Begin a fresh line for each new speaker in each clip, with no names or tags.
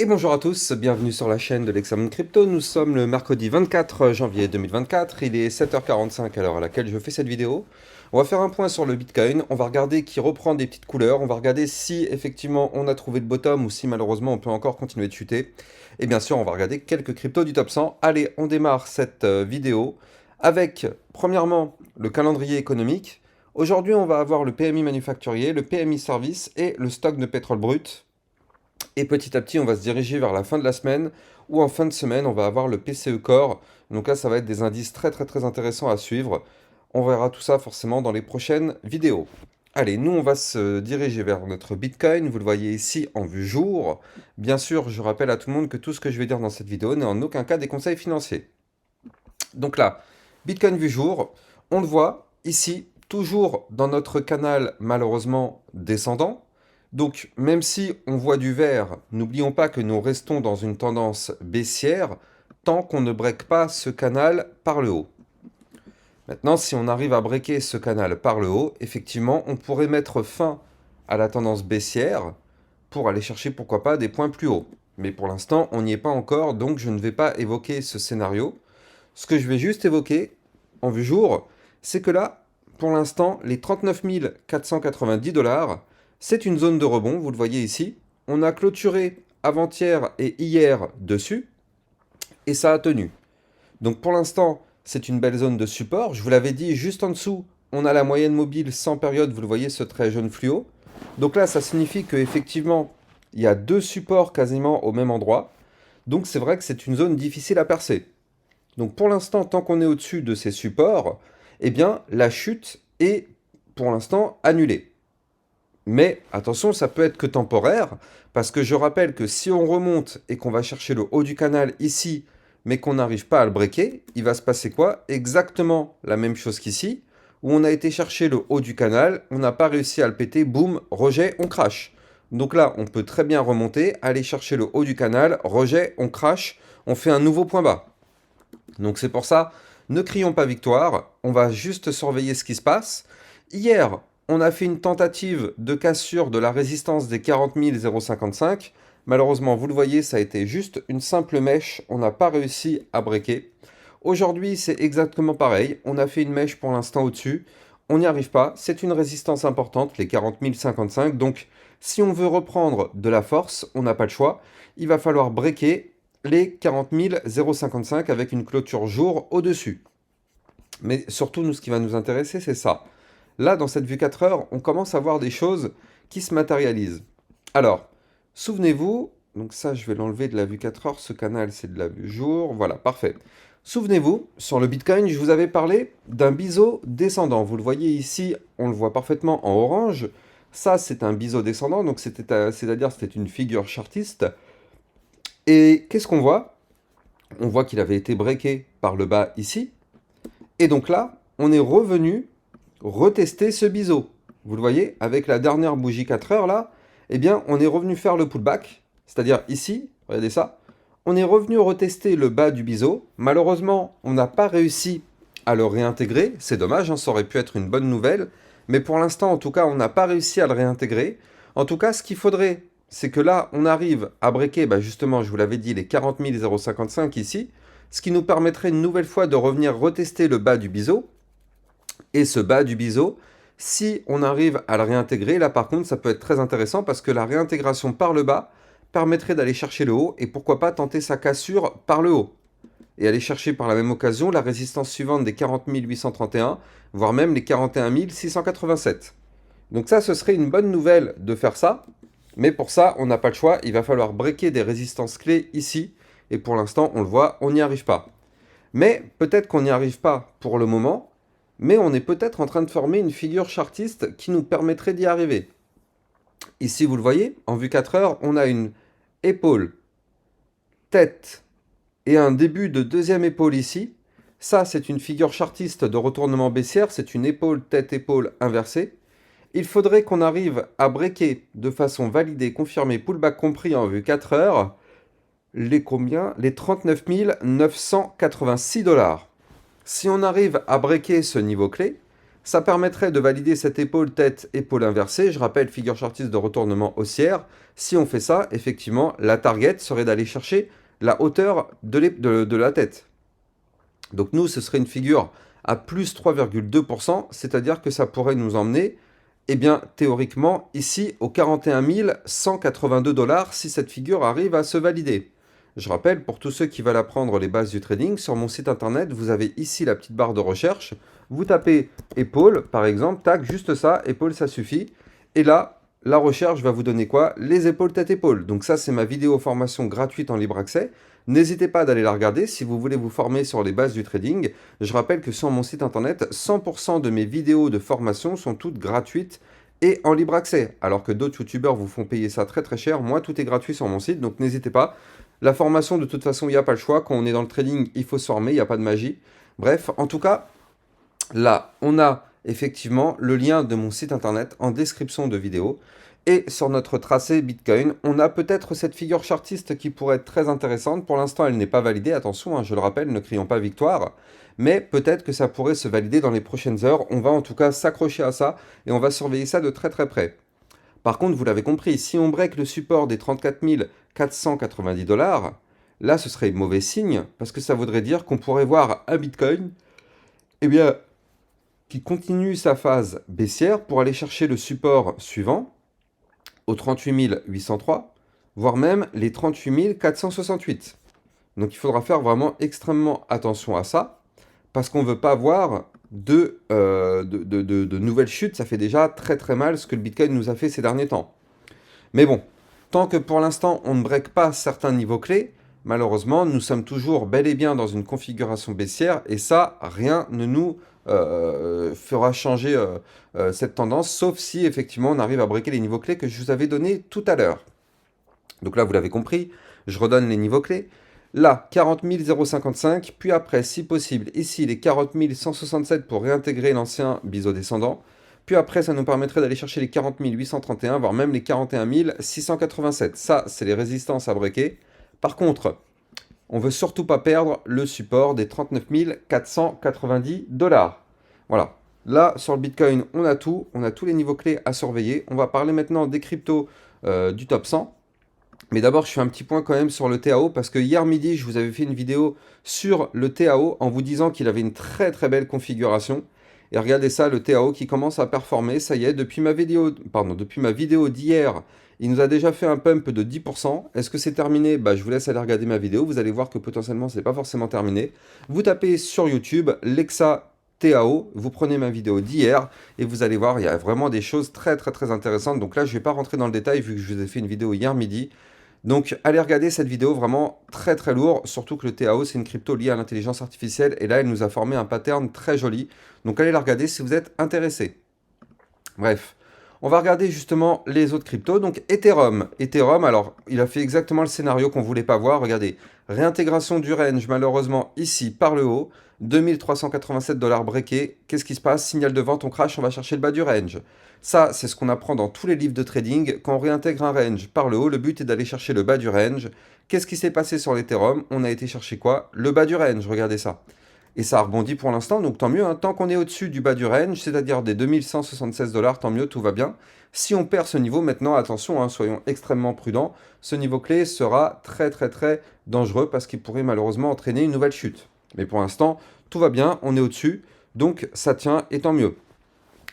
Et bonjour à tous, bienvenue sur la chaîne de l'Hexamone Crypto. Nous sommes le mercredi 24 janvier 2024, il est 7h45 à l'heure à laquelle je fais cette vidéo. On va faire un point sur le Bitcoin, on va regarder qui reprend des petites couleurs, on va regarder si effectivement on a trouvé le bottom ou si malheureusement on peut encore continuer de chuter. Et bien sûr on va regarder quelques cryptos du top 100. Allez, on démarre cette vidéo avec premièrement le calendrier économique. Aujourd'hui on va avoir le PMI manufacturier, le PMI service et le stock de pétrole brut. Et petit à petit, on va se diriger vers la fin de la semaine, ou en fin de semaine, on va avoir le PCE Core. Donc là, ça va être des indices très intéressants à suivre. On verra tout ça forcément dans les prochaines vidéos. Allez, nous, on va se diriger vers notre Bitcoin. Vous le voyez ici en vue jour. Bien sûr, je rappelle à tout le monde que tout ce que je vais dire dans cette vidéo n'est en aucun cas des conseils financiers. Donc là, Bitcoin vue jour, on le voit ici, toujours dans notre canal malheureusement descendant. Donc, même si on voit du vert, n'oublions pas que nous restons dans une tendance baissière tant qu'on ne break pas ce canal par le haut. Maintenant, si on arrive à breaker ce canal par le haut, effectivement, on pourrait mettre fin à la tendance baissière pour aller chercher, pourquoi pas, des points plus hauts. Mais pour l'instant, on n'y est pas encore, donc je ne vais pas évoquer ce scénario. Ce que je vais juste évoquer en vue jour, c'est que là, pour l'instant, les 39 490 $, c'est une zone de rebond, vous le voyez ici. On a clôturé avant-hier et hier dessus, et ça a tenu. Donc pour l'instant, c'est une belle zone de support. Je vous l'avais dit, juste en dessous, on a la moyenne mobile sans période, vous le voyez, ce trait jaune fluo. Donc là, ça signifie qu'effectivement, il y a deux supports quasiment au même endroit. Donc c'est vrai que c'est une zone difficile à percer. Donc pour l'instant, tant qu'on est au-dessus de ces supports, eh bien la chute est pour l'instant annulée. Mais attention, ça peut être que temporaire, parce que je rappelle que si on remonte et qu'on va chercher le haut du canal ici, mais qu'on n'arrive pas à le breaker, il va se passer quoi? Exactement la même chose qu'ici, où on a été chercher le haut du canal, on n'a pas réussi à le péter, boum, rejet, on crash. Donc là, on peut très bien remonter, aller chercher le haut du canal, rejet, on crash, on fait un nouveau point bas. Donc c'est pour ça, ne crions pas victoire, on va juste surveiller ce qui se passe. Hier, on a fait une tentative de cassure de la résistance des 40 055. Malheureusement, vous le voyez, ça a été juste une simple mèche, on n'a pas réussi à breaker. Aujourd'hui, c'est exactement pareil, on a fait une mèche pour l'instant au-dessus, on n'y arrive pas, c'est une résistance importante, les 40 055, donc si on veut reprendre de la force, on n'a pas le choix, il va falloir breaker les 40 055 avec une clôture jour au-dessus. Mais surtout, nous, ce qui va nous intéresser, c'est ça. Là, dans cette vue 4 heures, on commence à voir des choses qui se matérialisent. Alors, souvenez-vous, donc ça, je vais l'enlever de la vue 4 heures, ce canal, c'est de la vue jour, voilà, parfait. Souvenez-vous, sur le Bitcoin, je vous avais parlé d'un biseau descendant. Vous le voyez ici, on le voit parfaitement en orange. Ça, c'est un biseau descendant, donc c'est-à-dire c'était une figure chartiste. Et qu'est-ce qu'on voit? On voit qu'il avait été breaké par le bas ici. Et donc là, on est revenu retester ce biseau. Vous le voyez, avec la dernière bougie 4 heures là, eh bien, on est revenu faire le pullback, c'est-à-dire ici, regardez ça. On est revenu retester le bas du biseau. Malheureusement, on n'a pas réussi à le réintégrer. C'est dommage, hein, ça aurait pu être une bonne nouvelle. Mais pour l'instant, en tout cas, on n'a pas réussi à le réintégrer. En tout cas, ce qu'il faudrait, c'est que là, on arrive à breaker, justement, je vous l'avais dit, les 40 055 ici, ce qui nous permettrait une nouvelle fois de revenir retester le bas du biseau. Et ce bas du biseau, si on arrive à le réintégrer, là par contre, ça peut être très intéressant parce que la réintégration par le bas permettrait d'aller chercher le haut et pourquoi pas tenter sa cassure par le haut. Et aller chercher par la même occasion la résistance suivante des 40 831, voire même les 41 687. Donc ça, ce serait une bonne nouvelle de faire ça. Mais pour ça, on n'a pas le choix. Il va falloir breaker des résistances clés ici. Et pour l'instant, on le voit, on n'y arrive pas. Mais peut-être qu'on n'y arrive pas pour le moment. Mais on est peut-être en train de former une figure chartiste qui nous permettrait d'y arriver. Ici, vous le voyez, en vue 4 heures, on a une épaule, tête et un début de deuxième épaule ici. Ça, c'est une figure chartiste de retournement baissière. C'est une épaule, tête, épaule inversée. Il faudrait qu'on arrive à breaker de façon validée, confirmée, pullback compris en vue 4 heures, les combien? Les 39 986 $. Si on arrive à breaker ce niveau clé, Ça permettrait de valider cette épaule-tête, épaule inversée. Je rappelle, figure chartiste de retournement haussière. Si on fait ça, effectivement, la target serait d'aller chercher la hauteur de la tête. Donc nous, ce serait une figure à plus 3,2%, c'est-à-dire que ça pourrait nous emmener, eh bien, théoriquement, ici, aux 41 182 $ si cette figure arrive à se valider. Je rappelle, pour tous ceux qui veulent apprendre les bases du trading, sur mon site internet, vous avez ici la petite barre de recherche. Vous tapez épaule, par exemple, tac, juste ça, épaule, ça suffit. Et là, la recherche va vous donner quoi? Les épaules, tête, épaule. Donc ça, c'est ma vidéo formation gratuite en libre accès. N'hésitez pas d'aller la regarder si vous voulez vous former sur les bases du trading. Je rappelle que sur mon site internet, 100% de mes vidéos de formation sont toutes gratuites et en libre accès. Alors que d'autres youtubeurs vous font payer ça très très cher. Moi, tout est gratuit sur mon site, donc n'hésitez pas. La formation, de toute façon, il n'y a pas le choix. Quand on est dans le trading, il faut se former, il n'y a pas de magie. Bref, en tout cas, là, on a effectivement le lien de mon site internet en description de vidéo. Et sur notre tracé Bitcoin, on a peut-être cette figure chartiste qui pourrait être très intéressante. Pour l'instant, elle n'est pas validée. Attention, hein, je le rappelle, ne crions pas victoire. Mais peut-être que ça pourrait se valider dans les prochaines heures. On va en tout cas s'accrocher à ça et on va surveiller ça de très très près. Par contre, vous l'avez compris, si on break le support des 34 490 $, là, ce serait mauvais signe parce que ça voudrait dire qu'on pourrait voir un Bitcoin, eh bien, qui continue sa phase baissière pour aller chercher le support suivant aux 38 803, voire même les 38 468. Donc il faudra faire vraiment extrêmement attention à ça, parce qu'on ne veut pas voir de nouvelles chutes. Ça fait déjà très très mal ce que le Bitcoin nous a fait ces derniers temps. Mais bon, tant que pour l'instant on ne break pas certains niveaux clés, malheureusement nous sommes toujours bel et bien dans une configuration baissière, et ça, rien ne nous fera changer cette tendance, sauf si effectivement on arrive à breaker les niveaux clés que je vous avais donnés tout à l'heure. Donc là, vous l'avez compris, je redonne les niveaux clés. Là, 40 055, puis après, si possible, ici, les 40 167 pour réintégrer l'ancien biseau descendant. Puis après, ça nous permettrait d'aller chercher les 40 831, voire même les 41 687. Ça, c'est les résistances à breaker. Par contre, on veut surtout pas perdre le support des 39 490 $. Voilà. Là, sur le Bitcoin, on a tout. On a tous les niveaux clés à surveiller. On va parler maintenant des cryptos du top 100. Mais d'abord, je fais un petit point quand même sur le TAO, parce que hier midi, je vous avais fait une vidéo sur le TAO en vous disant qu'il avait une très très belle configuration. Et regardez ça, le TAO qui commence à performer, ça y est, depuis ma vidéo d'hier, il nous a déjà fait un pump de 10%. Est-ce que c'est terminé? Bah, je vous laisse aller regarder ma vidéo, vous allez voir que potentiellement, c'est pas forcément terminé. Vous tapez sur YouTube, Lexa TAO, vous prenez ma vidéo d'hier et vous allez voir, il y a vraiment des choses très très très intéressantes. Donc là, je ne vais pas rentrer dans le détail vu que je vous ai fait une vidéo hier midi. Donc allez regarder cette vidéo, vraiment très très lourd, surtout que le TAO c'est une crypto liée à l'intelligence artificielle et là elle nous a formé un pattern très joli. Donc allez la regarder si vous êtes intéressé. Bref, on va regarder justement les autres cryptos. Donc Ethereum, alors il a fait exactement le scénario qu'on ne voulait pas voir. Regardez, réintégration du range malheureusement ici par le haut. 2387 $ breakés. Qu'est-ce qui se passe? Signal de vente, on crash, on va chercher le bas du range. Ça, c'est ce qu'on apprend dans tous les livres de trading. Quand on réintègre un range par le haut, le but est d'aller chercher le bas du range. Qu'est-ce qui s'est passé sur l'Ethereum? On a été chercher quoi? Le bas du range, regardez ça. Et ça a rebondi pour l'instant, donc tant mieux. Hein. Tant qu'on est au-dessus du bas du range, c'est-à-dire des 2176 $, tant mieux, tout va bien. Si on perd ce niveau, maintenant, attention, hein, soyons extrêmement prudents. Ce niveau clé sera très très très dangereux parce qu'il pourrait malheureusement entraîner une nouvelle chute. Mais pour l'instant, tout va bien, on est au-dessus, donc ça tient et tant mieux.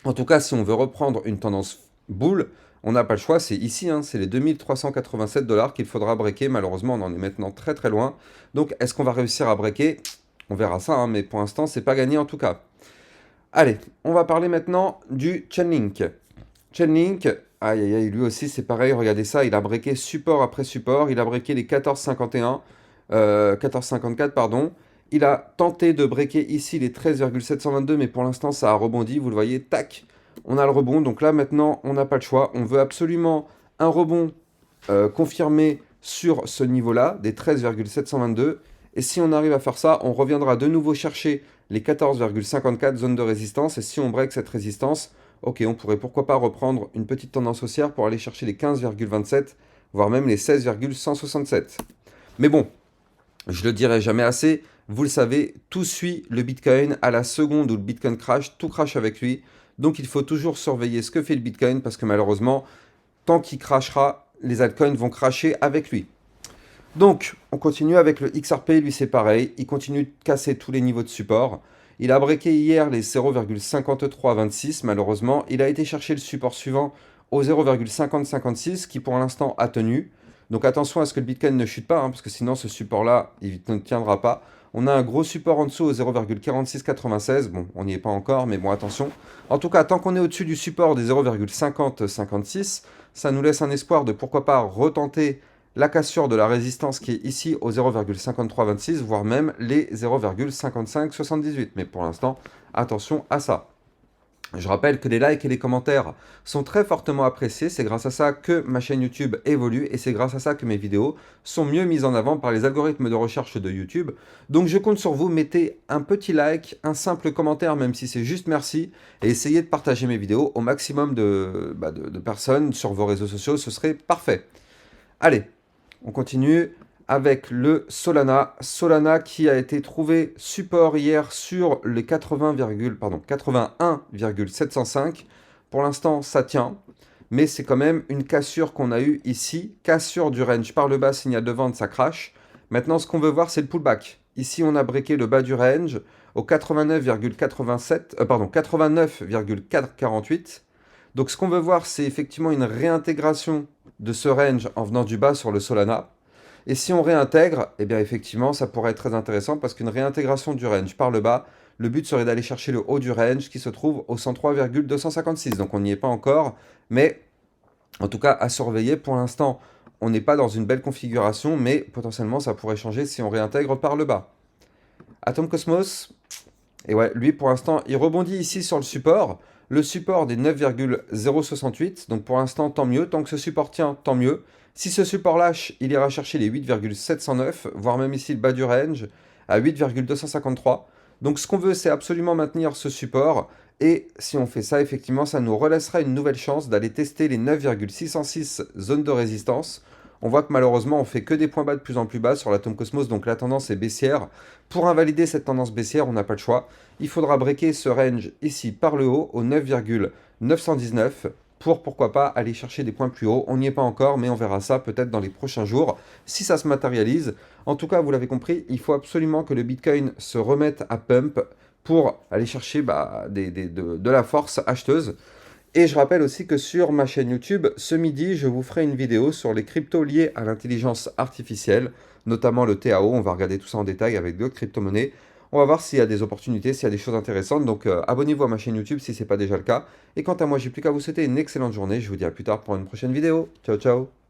En tout cas, si on veut reprendre une tendance bull, on n'a pas le choix, c'est ici, hein, c'est les 2387 $ qu'il faudra breaker. Malheureusement, on en est maintenant très très loin. Donc, est-ce qu'on va réussir à breaker? On verra ça, hein, mais pour l'instant, c'est pas gagné en tout cas. Allez, on va parler maintenant du Chainlink. Chainlink, aïe aïe aïe, lui aussi c'est pareil, regardez ça, il a breaké support après support, il a breaké les 14,51, 14,54 pardon. Il a tenté de breaker ici les 13,722, mais pour l'instant ça a rebondi, vous le voyez, tac, on a le rebond. Donc là maintenant, on n'a pas le choix, on veut absolument un rebond confirmé sur ce niveau-là, des 13,722. Et si on arrive à faire ça, on reviendra de nouveau chercher les 14,54 zones de résistance. Et si on break cette résistance, ok, on pourrait pourquoi pas reprendre une petite tendance haussière pour aller chercher les 15,27, voire même les 16,167. Mais bon, je le dirai jamais assez, Vous le savez, tout suit le Bitcoin à la seconde où le Bitcoin crash, tout crash avec lui. Donc il faut toujours surveiller ce que fait le Bitcoin parce que malheureusement, tant qu'il crashera, les altcoins vont crasher avec lui. Donc, on continue avec le XRP, lui c'est pareil, il continue de casser tous les niveaux de support. Il a breaké hier les 0,5326, malheureusement. Il a été chercher le support suivant au 0,5056 qui pour l'instant a tenu. Donc attention à ce que le Bitcoin ne chute pas, hein, parce que sinon ce support-là, il ne tiendra pas. On a un gros support en dessous au 0,4696. Bon, on n'y est pas encore, mais bon, attention. En tout cas, tant qu'on est au-dessus du support des 0,5056, ça nous laisse un espoir de pourquoi pas retenter la cassure de la résistance qui est ici au 0,5326, voire même les 0,5578. Mais pour l'instant, attention à ça. Je rappelle que les likes et les commentaires sont très fortement appréciés, c'est grâce à ça que ma chaîne YouTube évolue et c'est grâce à ça que mes vidéos sont mieux mises en avant par les algorithmes de recherche de YouTube. Donc je compte sur vous, mettez un petit like, un simple commentaire même si c'est juste merci et essayez de partager mes vidéos au maximum de personnes sur vos réseaux sociaux, ce serait parfait. Allez, on continue avec le Solana. Solana qui a été trouvé support hier sur les 81,705. Pour l'instant, ça tient. Mais c'est quand même une cassure qu'on a eue ici. Cassure du range par le bas, signal de vente, ça crash. Maintenant, ce qu'on veut voir, c'est le pullback. Ici, on a breaké le bas du range au 89,448. Donc, ce qu'on veut voir, c'est effectivement une réintégration de ce range en venant du bas sur le Solana. Et si on réintègre, eh bien effectivement, ça pourrait être très intéressant parce qu'une réintégration du range par le bas, le but serait d'aller chercher le haut du range qui se trouve au 103,256. Donc on n'y est pas encore, mais en tout cas à surveiller. Pour l'instant, on n'est pas dans une belle configuration, mais potentiellement ça pourrait changer si on réintègre par le bas. Atom Cosmos, et ouais, lui pour l'instant, il rebondit ici sur le support. Le support des 9,068, donc pour l'instant tant mieux, tant que ce support tient, tant mieux. Si ce support lâche, il ira chercher les 8,709, voire même ici le bas du range, à 8,253. Donc ce qu'on veut, c'est absolument maintenir ce support, et si on fait ça, effectivement, ça nous relaissera une nouvelle chance d'aller tester les 9,606 zones de résistance. On voit que malheureusement, on fait que des points bas de plus en plus bas sur l'Atom Cosmos, donc la tendance est baissière. Pour invalider cette tendance baissière, on n'a pas le choix. Il faudra breaker ce range ici par le haut au 9,919 pour pourquoi pas aller chercher des points plus hauts. On n'y est pas encore, mais on verra ça peut-être dans les prochains jours si ça se matérialise. En tout cas, vous l'avez compris, il faut absolument que le Bitcoin se remette à pump pour aller chercher de la force acheteuse. Et je rappelle aussi que sur ma chaîne YouTube, ce midi, je vous ferai une vidéo sur les cryptos liés à l'intelligence artificielle, notamment le TAO. On va regarder tout ça en détail avec d'autres crypto-monnaies. On va voir s'il y a des opportunités, s'il y a des choses intéressantes. Donc abonnez-vous à ma chaîne YouTube si ce n'est pas déjà le cas. Et quant à moi, j'ai plus qu'à vous souhaiter une excellente journée. Je vous dis à plus tard pour une prochaine vidéo. Ciao, ciao!